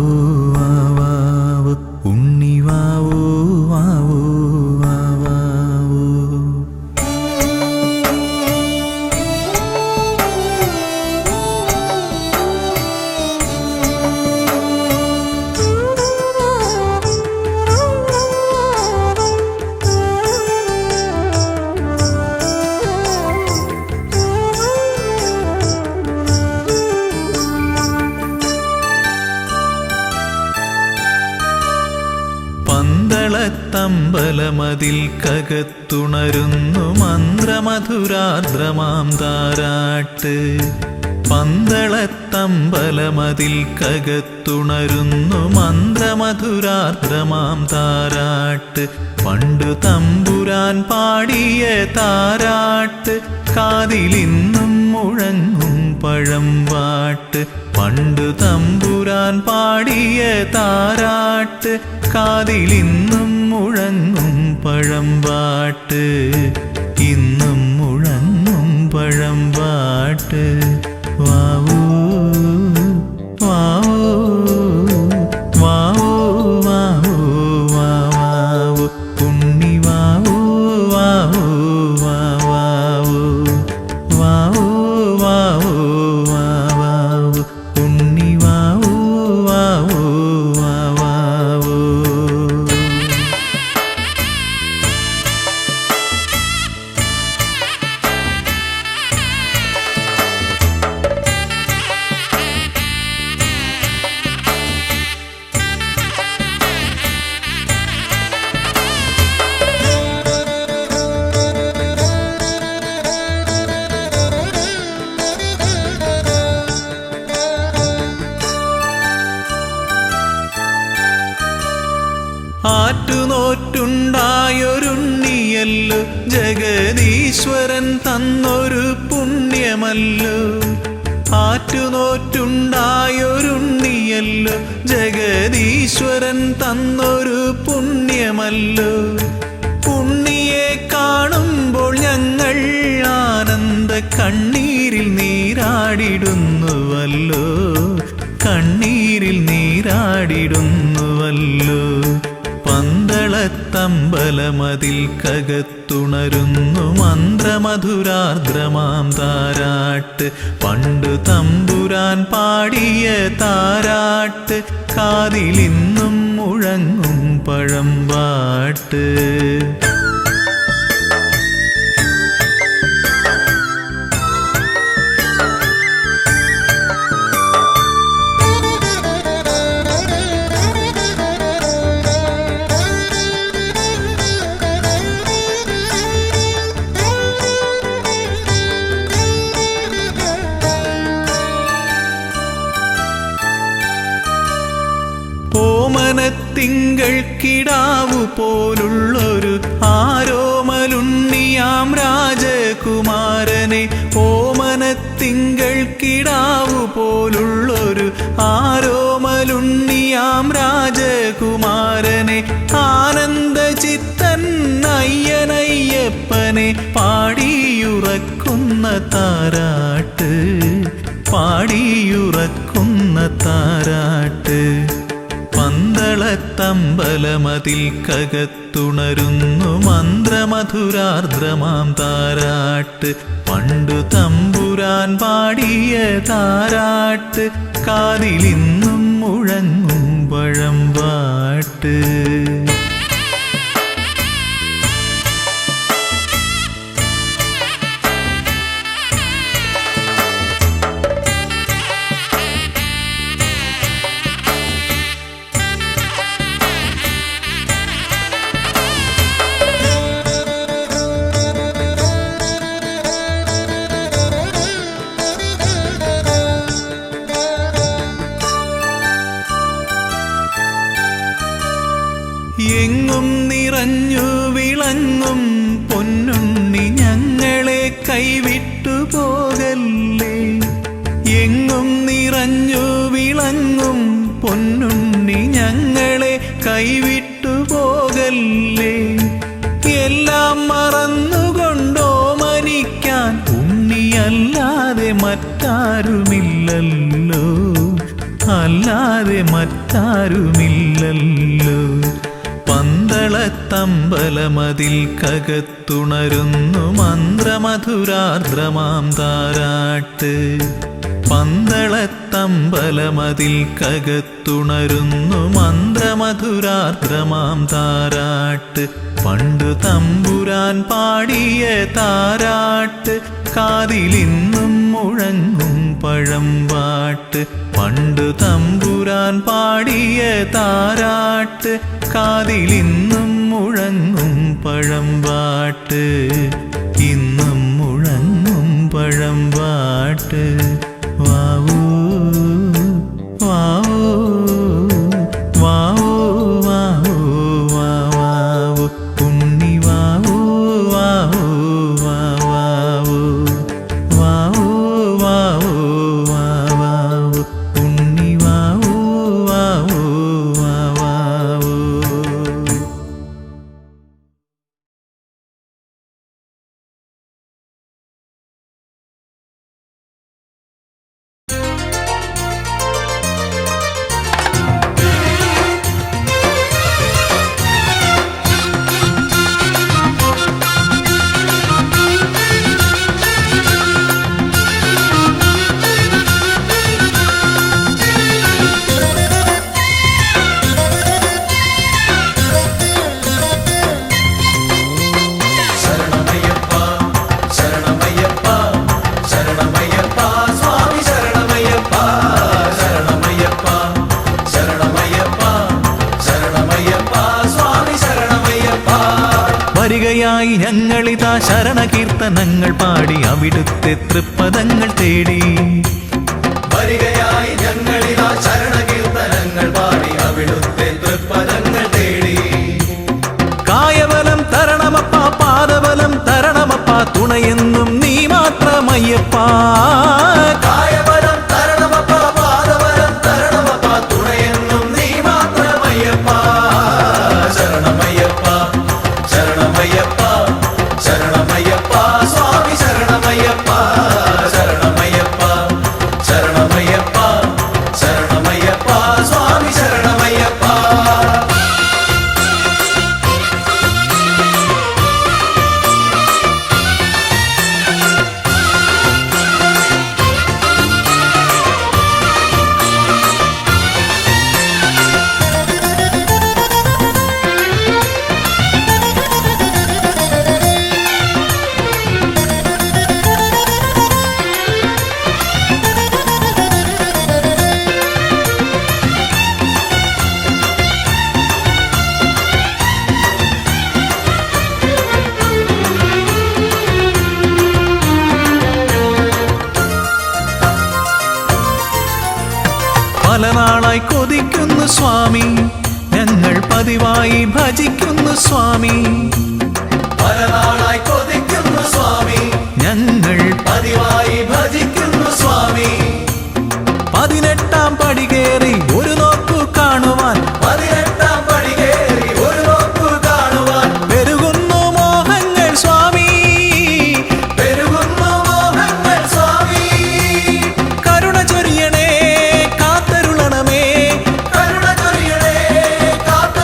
വാവൂ ഉണ്ണി വാവൂ വാവൂ വാവൂ. പന്തളത്തമ്പലമതിൽ കകത്തുണരുന്നു മന്ത്രമധുരാർദ്രമാം താരാട്ട് പന്തളത്തമ്പലമതിൽ കകത്തുണരുന്നു മന്ത്രമധുരാർദ്രമാം താരാട്ട് പണ്ടു തമ്പുരാൻ പാടിയ താരാട്ട് കാതിലിന്നും മുഴങ്ങും പഴംപാട്ട് പണ്ടു തമ്പുരാൻ പാടിയ താരാട്ട് കാതിലിന്നും മുഴങ്ങും പഴംപാട്ട് ഇന്നും മുഴങ്ങും പഴംപാട്ട് വാവൂ വാവൂ വാവൂ വാവൂ വാവൂ ഉണ്ണി വാവൂ വാവൂ വാവൂ വാവൂ വാവൂ വാവൂ ഉണ്ണി വാവൂ വാവൂ വാവൂ. ആറ്റുനോറ്റുണ്ടായൊരുണ്ണിയല്ലോ ജഗദീശ്വരൻ തന്നൊരു പുണ്യമല്ലോ ആറ്റുനോറ്റുണ്ടായൊരുണ്ണിയല്ലോ ജഗദീശ്വരൻ തന്നൊരു പുണ്യമല്ലോ ഉണ്ണിയെ കാണുമ്പോൾ ഞങ്ങൾ ആനന്ദ കണ്ണീരിൽ നീരാടിടുന്നുവല്ലോ കണ്ണീരിൽ നീരാടിടുന്നുവല്ലോ പന്തളത്തമ്പലമതിൽ കകത്തുണരുന്നു മന്ത്രമധുരാർദ്രമാം താരാട്ട് പണ്ടു തമ്പുരാൻ പാടിയ താരാട്ട് കാതിലിന്നും മുഴങ്ങും പഴംപാട്ട്. ഓമനത്തിങ്കൾ കിടാവു പോലുള്ളൊരു ആരോമലുണ്ണിയാം രാജകുമാരനെ ഓമനത്തിങ്കൾ കിടാവു പോലുള്ളൊരു ആരോമലുണ്ണിയാം രാജകുമാരനെ ആനന്ദചിത്തൻ അയ്യനയ്യപ്പനെ പാടിയുറക്കുന്ന താരാട്ട് പാടിയുറക്കുന്ന താരാട്ട് പന്തള പന്തളത്തമ്പലമതിൽ കകത്തുണരുന്നു മന്ത്രമധുരാർദ്രമാം താരാട്ട്. പണ്ടു തമ്പുരാൻ പാടിയ താരാട്ട് കാതിലിന്നും മുഴങ്ങും പഴമ്പാട്ട്. എങ്ങും നിറഞ്ഞു വിളങ്ങും പൊന്നുണ്ണി ഞങ്ങളെ കൈവിട്ടു പോകല്ലേ. എങ്ങും നിറഞ്ഞു വിളങ്ങും പൊന്നുണ്ണി ഞങ്ങളെ കൈവിട്ടു പോകല്ലേ. എല്ലാം മറന്നുകൊണ്ടോ മനിക്കാൻ ഉണ്ണിയല്ലാതെ മറ്റാരുമില്ലല്ലോ, അല്ലാതെ മറ്റാരുമില്ലല്ലോ. പന്തളത്തമ്പലമതിൽ കകത്തുണരുന്നു മന്ത്രമധുരാർദ്രമാം താരാട്ട്. പന്തളത്തമ്പലമതിൽ കകത്തുണരുന്നു മന്ത്രമധുരാർദ്രമാം താരാട്ട്. പണ്ടു തമ്പുരാൻ പാടിയ താരാട്ട് കാതിലിന്നും മുഴങ്ങും പഴമ്പാട്ട്. പണ്ടു തമ്പുരാൻ പാടിയ താരാട്ട് കാതിലിന്നും മുഴങ്ങും പഴമ്പാട്ട്. ഇന്നും മുഴങ്ങും പഴമ്പാട്ട്. വാവൂ വാവൂ വാവൂ വാവൂ വാവൂ ഉണ്ണി വാവൂ വാവൂ വാവൂ വാവൂ വാവൂ വാവൂ ഉണ്ണി വാവൂ വാവൂ വാവൂ. വരികയായി ഞങ്ങളിതാ ശരണകീർത്തനങ്ങൾ പാടി അവിടുത്തെ തൃപ്പദങ്ങൾ തേടി. വരികയായി ഞങ്ങളിതാ ശരണകീർത്തനങ്ങൾ പാടി അവിടുത്തെ തൃപ്പദങ്ങൾ തേടി. കായബലം തരണമപ്പ, പാദബലം തരണമപ്പ, തുണയെന്നും നീ മാത്രമയ്യപ്പ. കായബലം തരണമപ്പ, പാദബലം തരണമപ്പ, തുണയെന്നും നീ മാത്രമയ്യപ്പ. ശരണമയ്യപ്പ ശരണമയ്യപ്പ ശരണമയ്യപ്പ സ്വാമി ശരണമയ്യപ്പ. ശരണമയ്യപ്പ ശരണമയ്യപ്പ ശരണമയ്യപ്പ സ്വാമി ശരണമയ്യപ്പ. പല നാളായി കൊതിക്കുന്നു സ്വാമി, ഞങ്ങൾ പതിവായി ഭജിക്കുന്നു സ്വാമി. പല നാളായി കൊതിക്കുന്നു സ്വാമി, ഞങ്ങൾ പതിവായി ഭജിക്കുന്നു സ്വാമി. 18-ാം പടി കയറി ഒരു നോക്കു കാണുവാൻ, 18-ാം പടി കയറി ഒരു നോക്കു കാണുവാൻ. പെരുകുന്നു മോഹങ്ങൾ സ്വാമി, പെരുകുന്നു മോഹങ്ങൾ സ്വാമി. കരുണ ചൊരിയണേ കാത്തരുളണമേ, കരുണ ചൊരിയണേ കാത്ത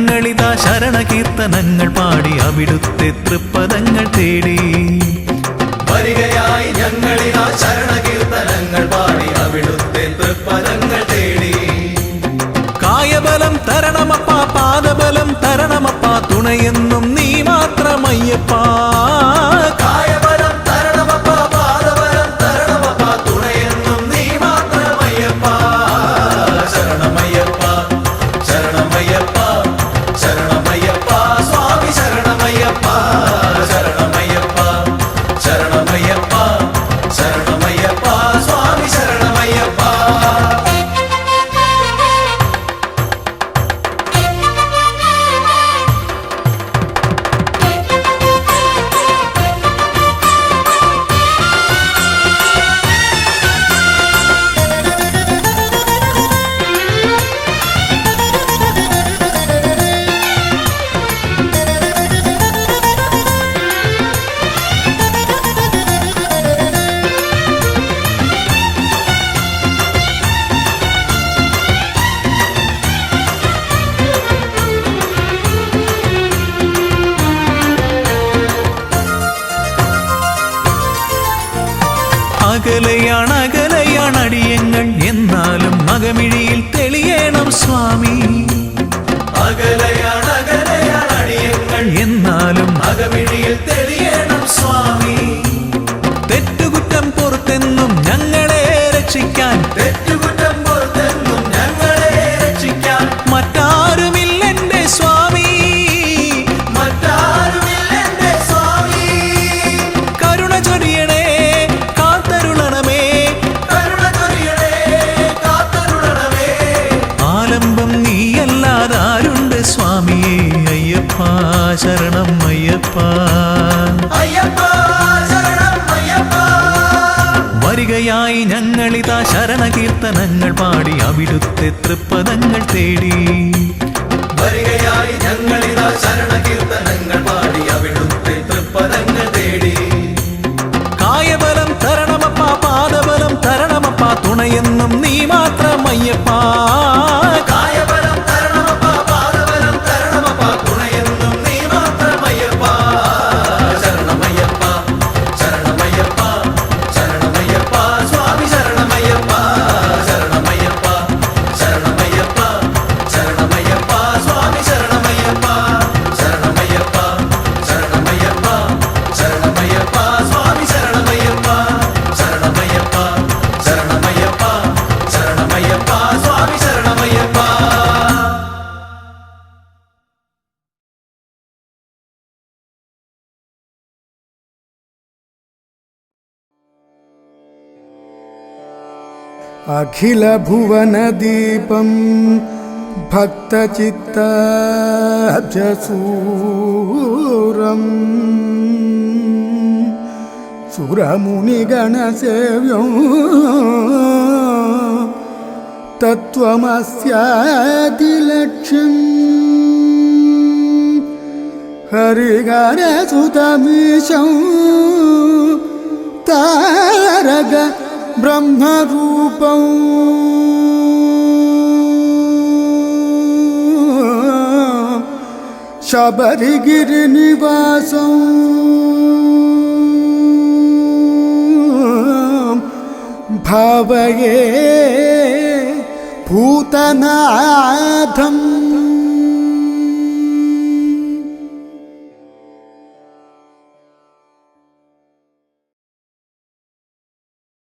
ഞങ്ങളിതാ ശരണകീർത്തനങ്ങൾ പാടി അവിടുത്തെ തൃപ്പദങ്ങൾ തേടി. വരികയായി ഞങ്ങളിതാ ശരണകീർത്തനങ്ങൾ പാടി അവിടുത്തെ തൃപ്പദങ്ങൾ തേടി. കായബലം തരണമപ്പ, പാദബലം തരണമപ്പ, തുണയെന്നും നീ മാത്രമയ്യപ്പാ. കായബലം തരണമപ്പ, പാദബലം തരണമപ്പ, തുണയെന്നും നീ മാത്രമയ്യപ്പ. ശരണമയ്യപ്പ, ശരണമയ്യപ്പ, ശരണമയ്യപ്പ, സ്വാമി ശരണമയ്യപ്പ. ശരണമയ്യപ്പ, ശരണമയ്യപ്പ, ശരണമയ്യപ്പ, സ്വാമി ശരണമയ്യപ്പ. അകലെയാണ് അകലെയാണ് അടിയങ്ങൾ, എന്നാലും മകമിഴിയിൽ തെളിയണം സ്വാമി. അകലെയാണ് അകലെയാണ് അടിയങ്ങൾ, എന്നാലും അകമിഴിയിൽ തെളിയണം സ്വാമി. തെറ്റുകുറ്റം പുറത്തെന്നും ഞങ്ങളെ രക്ഷിക്കാൻ, തെറ്റുകുറ്റം പുറത്തെന്നും ഞങ്ങളെ രക്ഷിക്കാൻ മറ്റാരുമില്ലെന്റെ സ്വാമി. മറ്റാരുമില്ലെന്റെ സ്വാമി. കരുണ ചൊരിയണേ, കാത്തരുളണമേ, കരുണ ചൊരിയണേ, കാത്തരുളണമേ. ആലംബം നീയല്ലാതാരുണ്ട് സ്വാമിയേ. അയ്യപ്പ ശരണം അയ്യപ്പ. അയ്യപ്പ ശരണം അയ്യപ്പ. വരികയായി ഞങ്ങളിതാ ശരണകീർത്തനങ്ങൾ പാടി അവിടുത്തെ തൃപ്പദങ്ങൾ തേടി. വരികയായി ഞങ്ങളിതാ ശരണകീർത്തനങ്ങൾ പാടി അവിടുത്തെ തൃപ്പദങ്ങൾ തേടി. കായബലം തരണമപ്പ, പാദബലം തരണമപ്പ, തുണയെന്നും നീ മാത്രമയ്യപ്പ. കായബലം തരണമപ്പ, പാദബലം തരണമപ്പ, തുണയെന്നും നീ മാത്രമയ്യപ്പ. ശരണമയ്യപ്പ, ശരണമയ്യപ്പ, ശരണമയ്യപ്പ, സ്വാമി ശരണമയ്യപ്പ. ശരണമയ്യപ്പ, ശരണമയ്യപ്പ, ശരണമയ്യപ്പ, സ്വാമി ശരണമയ്യപ്പ. ശരണമയ്യപ്പ, ശരണമയ്യപ്പ, ശരണമയ്യപ്പ, സ്വാമി ശരണമയ്യപ്പ. ശരണമയ്യപ്പ, ശരണമയ്യപ്പ, ശരണമയ്യപ്പ, സ്വാമി ശരണമയ്യപ്പ. അഖില ഭുവനദീപം ഭക്തചിത്താബ്ജസൂരം സുരമുനിഗണസേവ്യം തത്വമസ്യാദിലക്ഷ്യം ഹരിഹരസുതമീശം താരക ബ്രഹ്മരൂപം ശബരിഗിരിനിവാസം ഭാവയേ ഭൂതനാഥം